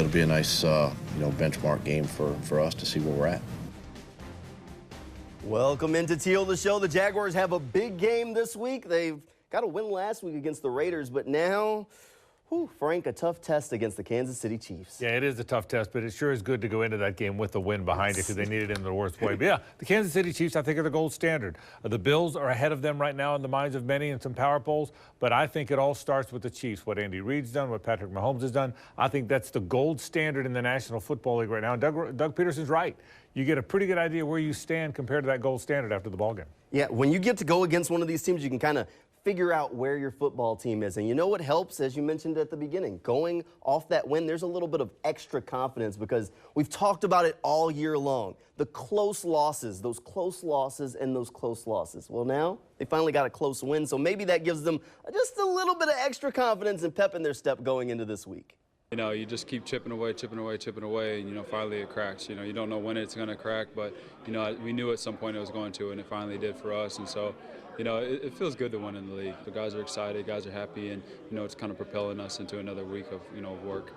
it'll be a nice, benchmark game for us to see where we're at. Welcome into Teal, the show. The Jaguars have a big game this week. They've got a win last week against the Raiders, but now, Frank, a tough test against the Kansas City Chiefs. Yeah, it is a tough test, but it sure is good to go into that game with the win behind it because they need it in the worst way. But yeah, the Kansas City Chiefs, I think, are the gold standard. The Bills are ahead of them right now in the minds of many in some power polls, but I think it all starts with the Chiefs. What Andy Reid's done, what Patrick Mahomes has done, I think that's the gold standard in the National Football League right now. And Doug Peterson's right. You get a pretty good idea where you stand compared to that gold standard after the ballgame. Yeah, when you get to go against one of these teams, you can kind of figure out where your football team is. And you know what helps, as you mentioned at the beginning, going off that win, there's a little bit of extra confidence because we've talked about it all year long. The close losses, those close losses and those close losses. Well, now they finally got a close win, so maybe that gives them just a little bit of extra confidence and pep in their step going into this week. You know, you just keep chipping away, and, finally it cracks. You don't know when it's going to crack, but, we knew at some point it was going to, and it finally did for us. And so, it feels good to win in the league. The guys are excited, guys are happy, and, it's kind of propelling us into another week of, work.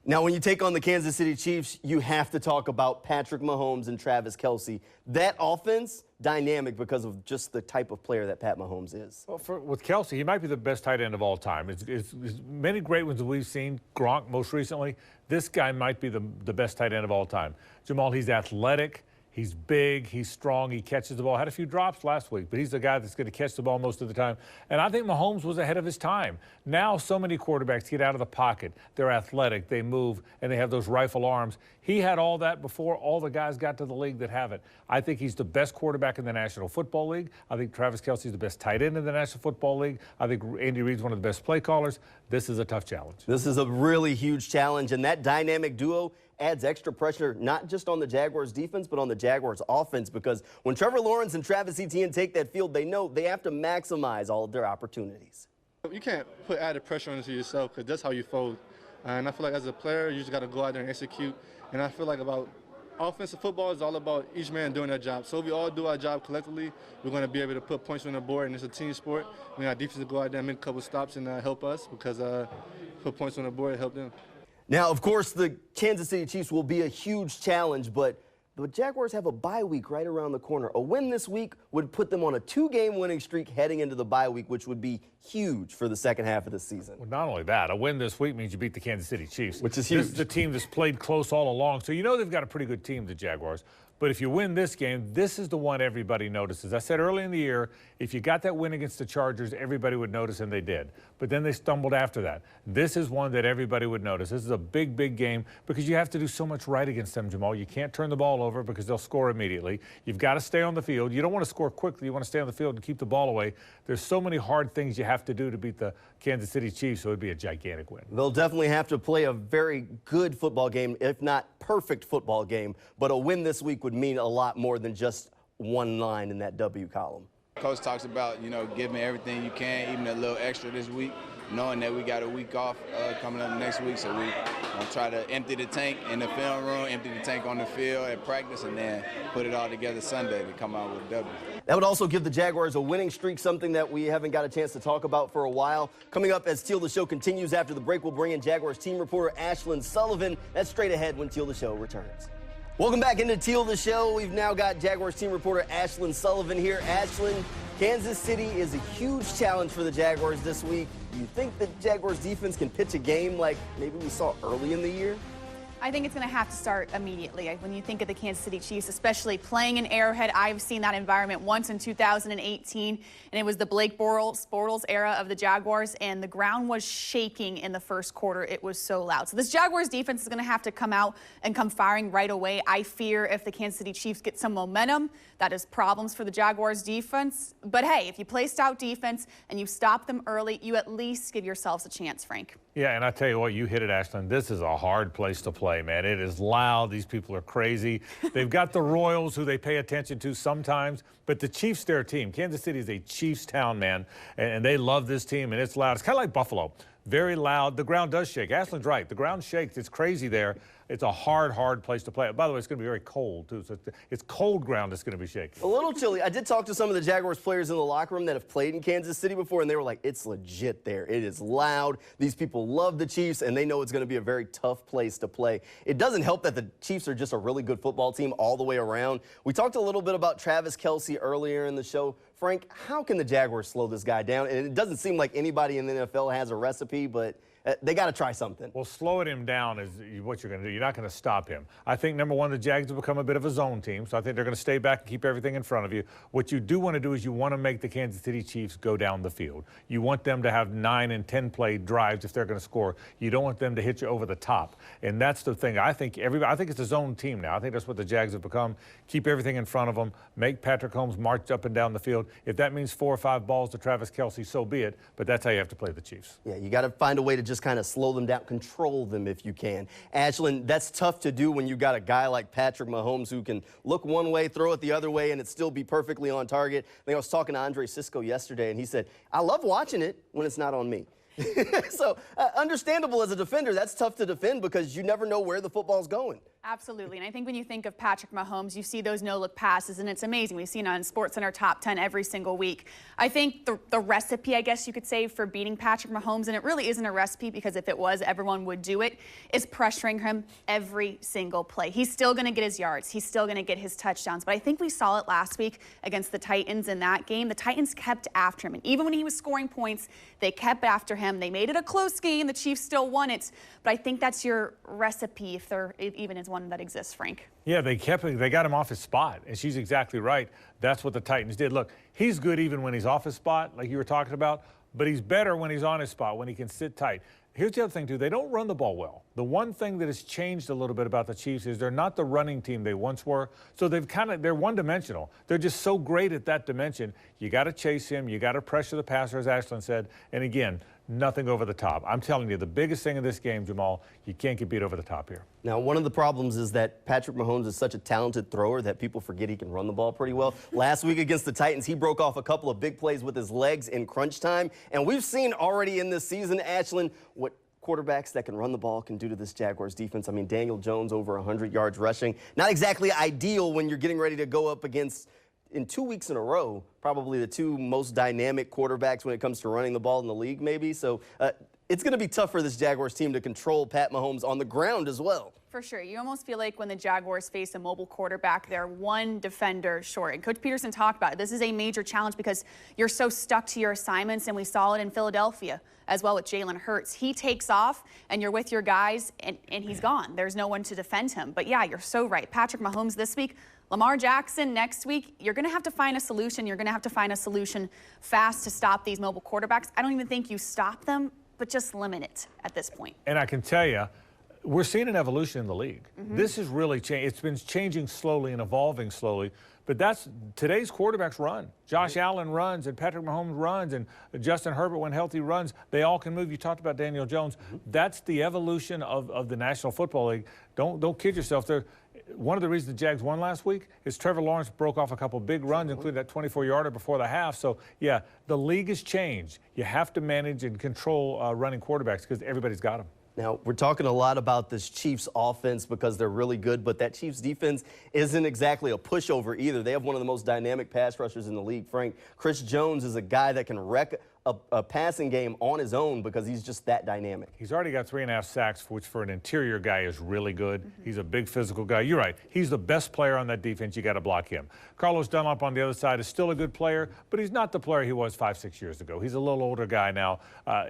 Now, when you take on the Kansas City Chiefs, you have to talk about Patrick Mahomes and Travis Kelce. That offense, dynamic because of just the type of player that Pat Mahomes is. Well, with Kelce, he might be the best tight end of all time. It's many great ones that we've seen, Gronk most recently. This guy might be the best tight end of all time. Jamal, he's athletic. He's big, he's strong, he catches the ball. Had a few drops last week, but he's the guy that's going to catch the ball most of the time. And I think Mahomes was ahead of his time. Now so many quarterbacks get out of the pocket. They're athletic, they move, and they have those rifle arms. He had all that before all the guys got to the league that have it. I think he's the best quarterback in the National Football League. I think Travis Kelce's the best tight end in the National Football League. I think Andy Reid's one of the best play callers. This is a tough challenge. This is a really huge challenge, and that dynamic duo adds extra pressure not just on the Jaguars defense, but on the Jaguars offense, because when Trevor Lawrence and Travis ETN take that field, they know they have to maximize all of their opportunities. You can't put added pressure onto yourself because that's how you fold. And I feel like as a player, you just got to go out there and execute. And I feel like about offensive football is all about each man doing their job. So if we all do our job collectively, we're going to be able to put points on the board, and it's a team sport. We got defense to go out there and make a couple stops and help us because put points on the board and help them. Now, of course, the Kansas City Chiefs will be a huge challenge, but the Jaguars have a bye week right around the corner. A win this week would put them on a 2-game winning streak heading into the bye week, which would be huge for the second half of the season. Well, not only that, a win this week means you beat the Kansas City Chiefs. Which is huge. This is the team that's played close all along, so they've got a pretty good team, the Jaguars. But if you win this game, this is the one everybody notices. I said early in the year, if you got that win against the Chargers, everybody would notice, and they did. But then they stumbled after that. This is one that everybody would notice. This is a big, big game because you have to do so much right against them, Jamal. You can't turn the ball over because they'll score immediately. You've got to stay on the field. You don't want to score quickly. You want to stay on the field and keep the ball away. There's so many hard things you have to do to beat the Kansas City Chiefs, so it would be a gigantic win. They'll definitely have to play a very good football game, if not perfect football game. But a win this week would mean a lot more than just one line in that W column. Coach talks about, give me everything you can, even a little extra this week, knowing that we got a week off coming up next week. So we're going to try to empty the tank in the film room, empty the tank on the field at practice, and then put it all together Sunday to come out with a W. That would also give the Jaguars a winning streak, something that we haven't got a chance to talk about for a while. Coming up as Teal the Show continues after the break, we'll bring in Jaguars team reporter Ashlyn Sullivan. That's straight ahead when Teal the Show returns. Welcome back into Teal the Show. We've now got Jaguars team reporter Ashlyn Sullivan here. Ashlyn, Kansas City is a huge challenge for the Jaguars this week. Do you think the Jaguars defense can pitch a game like maybe we saw early in the year? I think it's going to have to start immediately. When you think of the Kansas City Chiefs, especially playing in Arrowhead, I've seen that environment once in 2018, and it was the Blake Bortles era of the Jaguars, and the ground was shaking in the first quarter. It was so loud. So this Jaguars defense is going to have to come out and come firing right away. I fear if the Kansas City Chiefs get some momentum, that is problems for the Jaguars defense. But hey, if you play stout defense and you stop them early, you at least give yourselves a chance, Frank. Yeah, and I tell you what, you hit it, Ashlyn. This is a hard place to play, man. It is loud. These people are crazy. They've got the Royals, who they pay attention to sometimes, but the Chiefs, their team. Kansas City is a Chiefs town, man, and they love this team, and it's loud. It's kind of like Buffalo. Very loud. The ground does shake. Ashlyn's right. The ground shakes. It's crazy there. It's a hard place to play. By the way, it's going to be very cold, too. So it's cold ground that's going to be shaky. A little chilly. I did talk to some of the Jaguars players in the locker room that have played in Kansas City before, and they were like, it's legit there. It is loud. These people love the Chiefs, and they know it's going to be a very tough place to play. It doesn't help that the Chiefs are just a really good football team all the way around. We talked a little bit about Travis Kelce earlier in the show. Frank, how can the Jaguars slow this guy down? And it doesn't seem like anybody in the NFL has a recipe, but they got to try something. Well, slowing him down is what you're going to do. You're not going to stop him. I think, number one, the Jags have become a bit of a zone team, so I think they're going to stay back and keep everything in front of you. What you do want to do is you want to make the Kansas City Chiefs go down the field. You want them to have 9- and 10-play drives if they're going to score. You don't want them to hit you over the top. And that's the thing. I think it's a zone team now. I think that's what the Jags have become. Keep everything in front of them. Make Patrick Mahomes march up and down the field. If that means 4 or 5 balls to Travis Kelce, so be it. But that's how you have to play the Chiefs. Yeah, you got to find a way to just kind of slow them down. Control them if you can. Ashlyn, that's tough to do when you got a guy like Patrick Mahomes who can look one way, throw it the other way, and it still be perfectly on target. I think I was talking to Andre Sisco yesterday, and he said, I love watching it when it's not on me. So understandable as a defender, that's tough to defend because you never know where the football's going. Absolutely. And I think when you think of Patrick Mahomes, you see those no-look passes, and it's amazing. We've seen it on SportsCenter Top 10 every single week. I think the recipe, I guess you could say, for beating Patrick Mahomes, and it really isn't a recipe because if it was, everyone would do it, is pressuring him every single play. He's still going to get his yards. He's still going to get his touchdowns. But I think we saw it last week against the Titans in that game. The Titans kept after him. And even when he was scoring points, they kept after him. They made it a close game. The Chiefs still won it. But I think that's your recipe if there even is one that exists, Frank. Yeah, they got him off his spot, and she's exactly right. That's what the Titans did. Look, he's good even when he's off his spot, like you were talking about, but he's better when he's on his spot, when he can sit tight. Here's the other thing, too. They don't run the ball well. The one thing that has changed a little bit about the Chiefs is they're not the running team they once were. So they're one-dimensional. They're just so great at that dimension. You got to chase him. You got to pressure the passer, as Ashlyn said. And again, nothing over the top. I'm telling you, the biggest thing in this game, Jamal, you can't get beat over the top here. Now, one of the problems is that Patrick Mahomes is such a talented thrower that people forget he can run the ball pretty well. Last week against the Titans, he broke off a couple of big plays with his legs in crunch time. And we've seen already in this season, Ashlyn, what quarterbacks that can run the ball can do to this Jaguars defense. I mean, Daniel Jones over 100 yards rushing. Not exactly ideal when you're getting ready to go up against, in 2 weeks in a row, probably the two most dynamic quarterbacks when it comes to running the ball in the league, maybe. So it's going to be tough for this Jaguars team to control Pat Mahomes on the ground as well. For sure. You almost feel like when the Jaguars face a mobile quarterback, they're one defender short. And Coach Peterson talked about it. This is a major challenge because you're so stuck to your assignments, and we saw it in Philadelphia as well with Jalen Hurts. He takes off, and you're with your guys, and he's gone. There's no one to defend him. But, yeah, you're so right. Patrick Mahomes this week, Lamar Jackson next week, you're going to have to find a solution. You're going to have to find a solution fast to stop these mobile quarterbacks. I don't even think you stop them, but just limit it at this point. And I can tell you, we're seeing an evolution in the league. This is really changing. It's been changing slowly and evolving slowly. But that's today's quarterbacks run. Josh Allen runs, and Patrick Mahomes runs, and Justin Herbert, when healthy, runs. They all can move. You talked about Daniel Jones. That's the evolution of the National Football League. Don't kid yourself. One of the reasons the Jags won last week is Trevor Lawrence broke off a couple big runs, including that 24-yarder before the half. So, yeah, the league has changed. You have to manage and control running quarterbacks because everybody's got them. Now, we're talking a lot about this Chiefs offense because they're really good, but that Chiefs defense isn't exactly a pushover either. They have one of the most dynamic pass rushers in the league, Frank. Chris Jones is a guy that can wreck a passing game on his own because he's just that dynamic. He's already got 3.5 sacks, which for an interior guy is really good. He's a big physical guy. You're right. He's the best player on that defense. You got to block him. Carlos Dunlap on the other side is still a good player, but he's not the player he was 5-6 years ago. He's a little older guy now.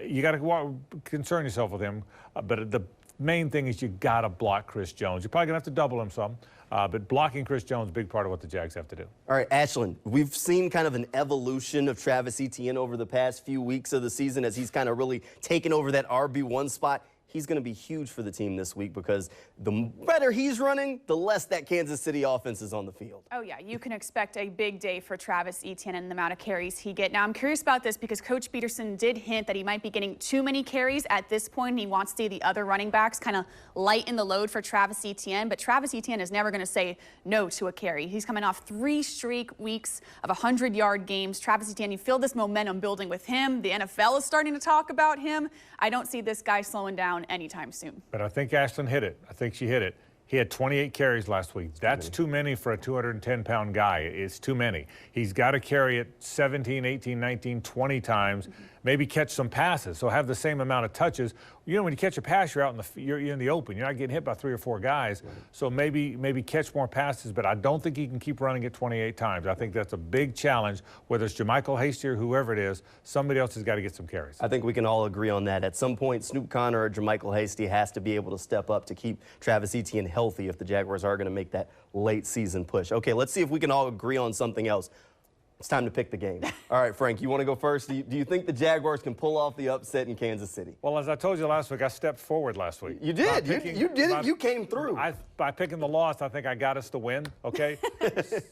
You got to concern yourself with him, but the main thing is you got to block Chris Jones. You're probably going to have to double him some. But blocking Chris Jones is a big part of what the Jags have to do. All right, Ashlyn, we've seen kind of an evolution of Travis ETN over the past few weeks of the season as he's kind of really taken over that RB1 spot. He's going to be huge for the team this week because the better he's running, the less that Kansas City offense is on the field. Oh, yeah. You can expect a big day for Travis Etienne and the amount of carries he gets. Now, I'm curious about this because Coach Peterson did hint that he might be getting too many carries at this point, and he wants to see the other running backs kind of lighten the load for Travis Etienne. But Travis Etienne is never going to say no to a carry. He's coming off 3 straight weeks of 100-yard games. Travis Etienne, you feel this momentum building with him. The NFL is starting to talk about him. I don't see this guy slowing down down anytime soon. But I think Ashlyn hit it. I think she hit it. He had 28 carries last week. That's too many for a 210-pound guy. It's too many. He's got to carry it 17, 18, 19, 20 times, maybe catch some passes, so have the same amount of touches. You know, when you catch a pass, you're in the open. You're not getting hit by 3 or 4 guys. So maybe catch more passes, but I don't think he can keep running it 28 times. I think that's a big challenge, whether it's JaMychal Hasty or whoever it is. Somebody else has got to get some carries. I think we can all agree on that. At some point, Snoop Connor or JaMychal Hasty has to be able to step up to keep Travis ETN healthy if the Jaguars are going to make that late season push. Okay, let's see if we can all agree on something else. It's time to pick the game. All right, Frank, you want to go first? Do you think the Jaguars can pull off the upset in Kansas City? Well, as I told you last week, I stepped forward last week. You did. You did it. You came through. By picking the loss, I think I got us to win, okay?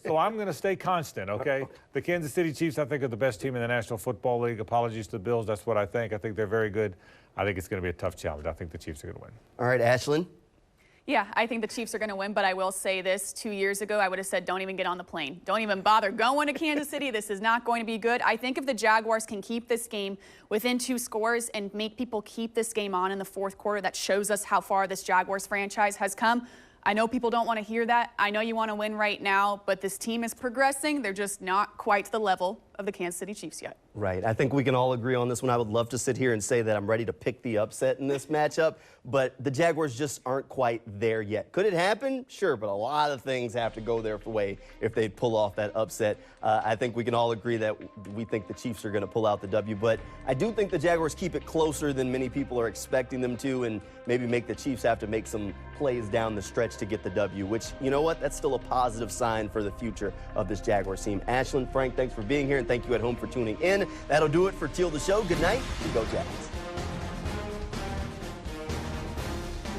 So I'm going to stay constant, okay? The Kansas City Chiefs, I think, are the best team in the National Football League. Apologies to the Bills. That's what I think. I think they're very good. I think it's going to be a tough challenge. I think the Chiefs are going to win. All right, Ashlyn. Yeah, I think the Chiefs are going to win, but I will say this. 2 years ago, I would have said, don't even get on the plane. Don't even bother going to Kansas City. This is not going to be good. I think if the Jaguars can keep this game within 2 scores and make people keep this game on in the fourth quarter, that shows us how far this Jaguars franchise has come. I know people don't want to hear that. I know you want to win right now, but this team is progressing. They're just not quite to the level of the Kansas City Chiefs yet. Right. I think we can all agree on this one. I would love to sit here and say that I'm ready to pick the upset in this matchup, but the Jaguars just aren't quite there yet. Could it happen? Sure, but a lot of things have to go their way if they pull off that upset. I think we can all agree that we think the Chiefs are going to pull out the W, but I do think the Jaguars keep it closer than many people are expecting them to, and maybe make the Chiefs have to make some plays down the stretch to get the W, which, you know what, that's still a positive sign for the future of this Jaguars team. Ashlyn, Frank, thanks for being here, and thank you at home for tuning in. That'll do it for Teal the Show. Good night, and go Jags.